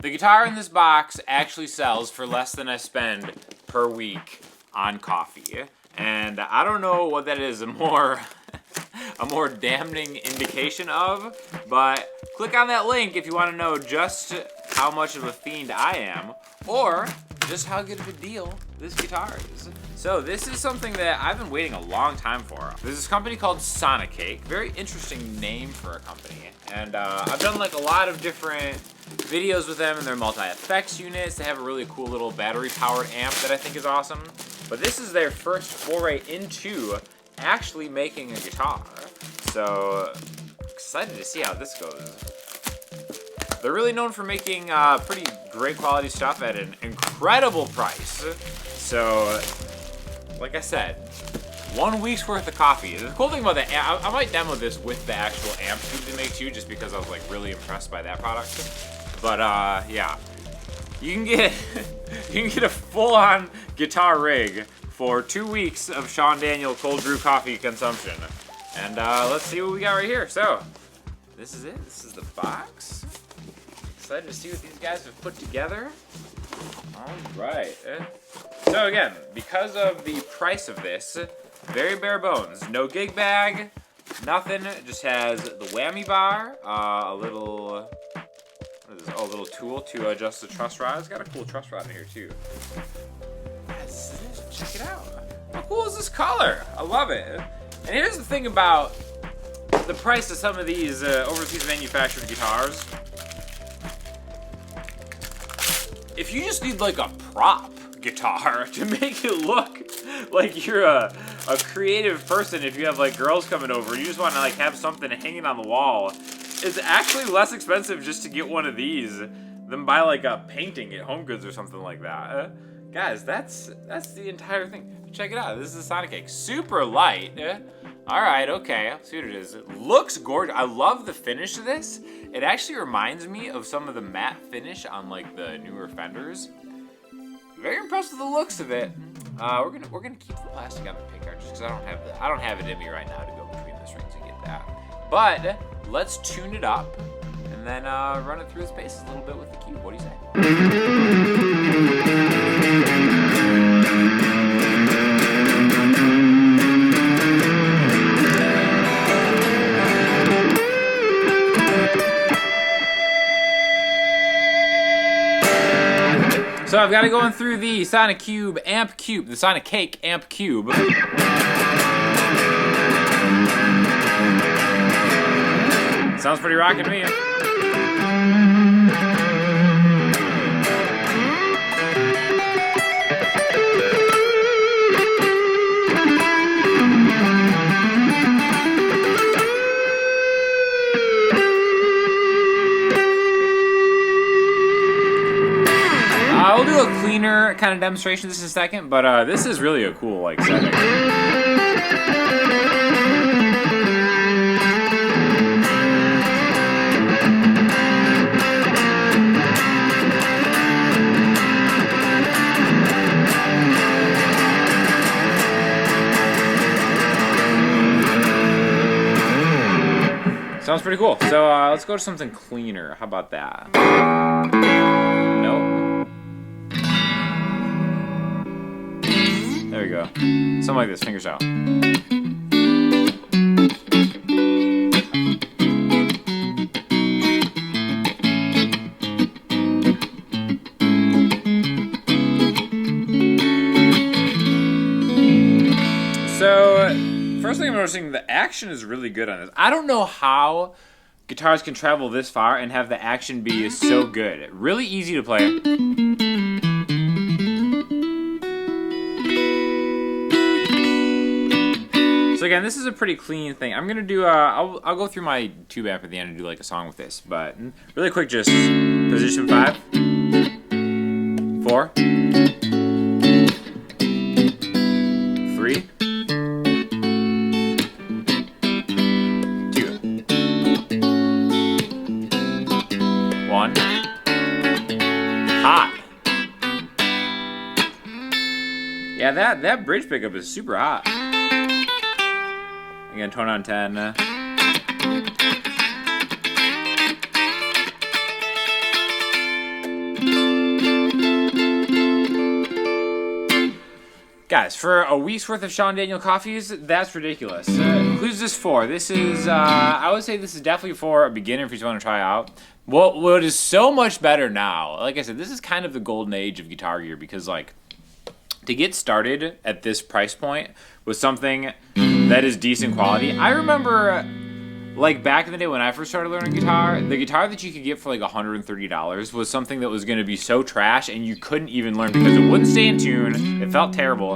The guitar in this box actually sells for less than I spend per week on coffee. And I don't know what that is a more damning indication of, but click on that link if you want to know just how much of a fiend I am, or just how good of a deal this guitar is. So this is something that I've been waiting a long time for. There's this company called Sonic Cake, very interesting name for a company. And I've done like a lot of different videos with them and their multi-effects units. They have a really cool little battery-powered amp that I think is awesome. But this is their first foray into actually making a guitar. So excited to see how this goes. They're really known for making pretty great quality stuff at an incredible price. So, like I said, 1 week's worth of coffee. The cool thing about the amp, I might demo this with the actual amp tube they make too, just because I was like really impressed by that product. But yeah, you can get a full-on guitar rig for 2 weeks of Sean Daniel cold brew coffee consumption. And let's see what we got right here. So, this is it. This is the box. Excited to see what these guys have put together. All right. So again, because of the price of this, very bare bones. No gig bag, nothing. It just has the whammy bar, a little, what is this? Oh, a little tool to adjust the truss rod. It's got a cool truss rod in here too. Check it out. How cool is this color? I love it. And here's the thing about the price of some of these overseas manufactured guitars. If you just need like a prop guitar to make it look like you're a creative person, if you have like girls coming over, you just want to like have something hanging on the wall, it's actually less expensive just to get one of these than buy like a painting at Home Goods or something like that. Guys, that's the entire thing. Check it out. This is a Sonic Cake. Super light. All right, okay. Let's see what it is. It looks gorgeous. I love the finish of this. It actually reminds me of some of the matte finish on like the newer Fenders. Very impressed with the looks of it. We're gonna keep the plastic on the pick just because I don't have it in me right now to go between the strings and get that. But let's tune it up and then run it through its paces a little bit with the cube. What do you say? So I've got to go in through the Sonic Cube amp cube, the Sonic Cake amp cube. Sounds pretty rockin' to me. I'll do a cleaner kind of demonstration this in a second, but this is really a cool like setting. Sounds pretty cool. So let's go to something cleaner. How about that? Nope. There we go. Something like this. Fingers out. So, first thing I'm noticing, the action is really good on this. I don't know how guitars can travel this far and have the action be so good. Really easy to play. So again, this is a pretty clean thing. I'm gonna do, I'll go through my tube amp at the end and do like a song with this, but really quick, just position 5, 4, 3, 2, 1, hot. Yeah, that bridge pickup is super hot. Again, tone on 10. Guys, for a week's worth of Sean Daniel coffees, that's ridiculous. Who's this for? This is, I would say this is definitely for a beginner if you just want to try out. What is so much better now, like I said, this is kind of the golden age of guitar gear because, like, to get started at this price point with something that is decent quality, I remember, like, back in the day when I first started learning guitar, the guitar that you could get for like $130 was something that was going to be so trash and you couldn't even learn because it wouldn't stay in tune. It felt terrible.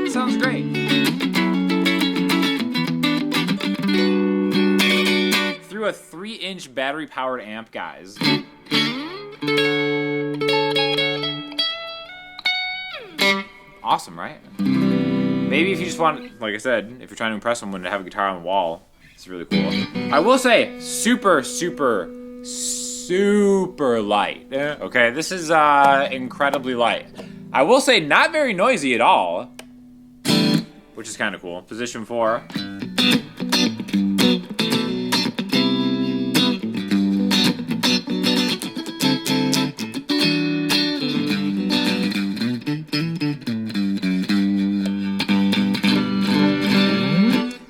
Sounds great. Through a 3-inch battery-powered amp, guys. Awesome, right? Maybe if you just want, like I said, if you're trying to impress someone to have a guitar on the wall, it's really cool. I will say, super, super, super light. Okay, this is incredibly light. I will say, not very noisy at all, which is kind of cool. Position 4.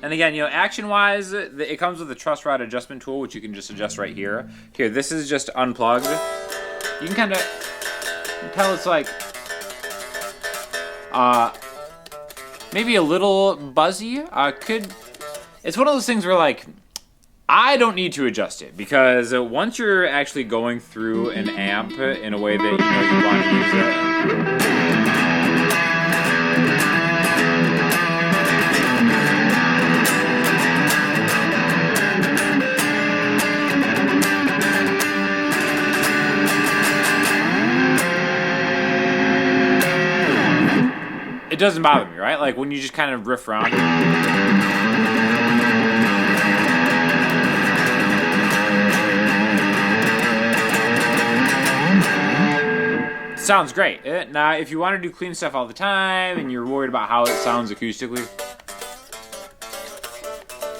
And again, you know, action-wise, it comes with a truss rod adjustment tool, which you can just adjust right here. Here, this is just unplugged. You can kind of tell it's like maybe a little buzzy. It's one of those things where, like, I don't need to adjust it because once you're actually going through an amp in a way that you want to use it. It doesn't bother me, right? Like when you just kind of riff around. Sounds great. Now, if you want to do clean stuff all the time and you're worried about how it sounds acoustically,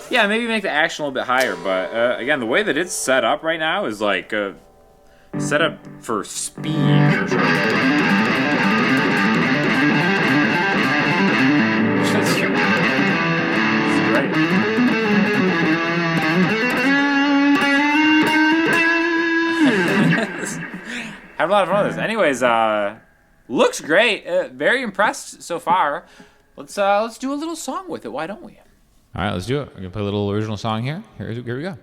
yeah, maybe make the action a little bit higher. But again, the way that it's set up right now is like set up for speed for sure. Have a lot of fun with this. Anyways, looks great. Very impressed so far. Let's do a little song with it. Why don't we? All right, let's do it. We're gonna play a little original song here. Here we go.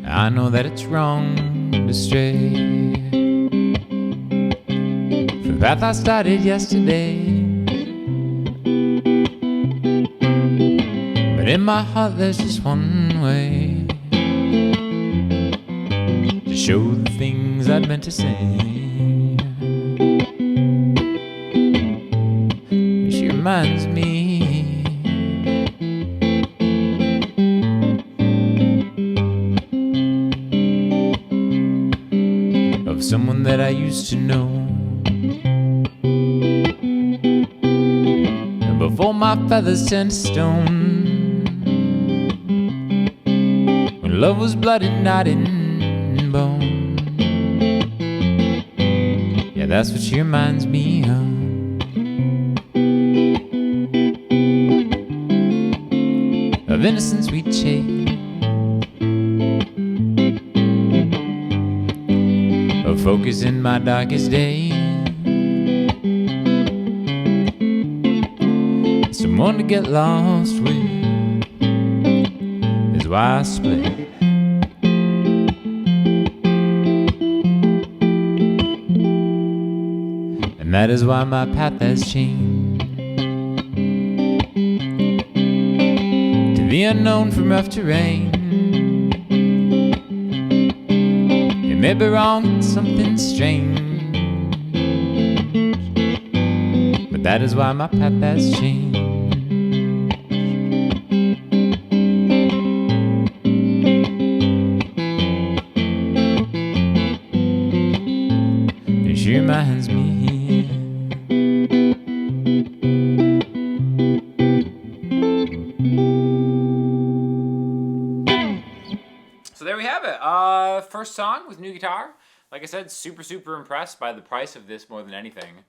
I know that it's wrong to stray from the path I started yesterday. But in my heart there's just one way to show the things I'd meant to say. She reminds me of someone that I used to know. And before my feathers turned to stone, when love was blood and not in bone. Yeah, that's what she reminds me of. Of innocent sweet chase, of focus in my darkest days, someone to get lost with is why I split. And that is why my path has changed to the unknown from rough terrain. It may be wrong, something strange, but that is why my path has changed. And she reminds me. So there we have it. First song with new guitar. Like I said, super impressed by the price of this more than anything.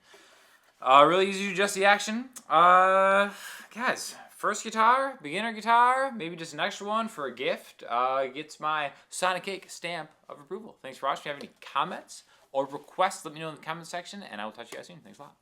Really easy to adjust the action. Guys, first guitar, beginner guitar, maybe just an extra one for a gift. Gets my Sonic Cake stamp of approval. Thanks for watching. If you have any comments or requests, let me know in the comment section, and I will talk to you guys soon. Thanks a lot.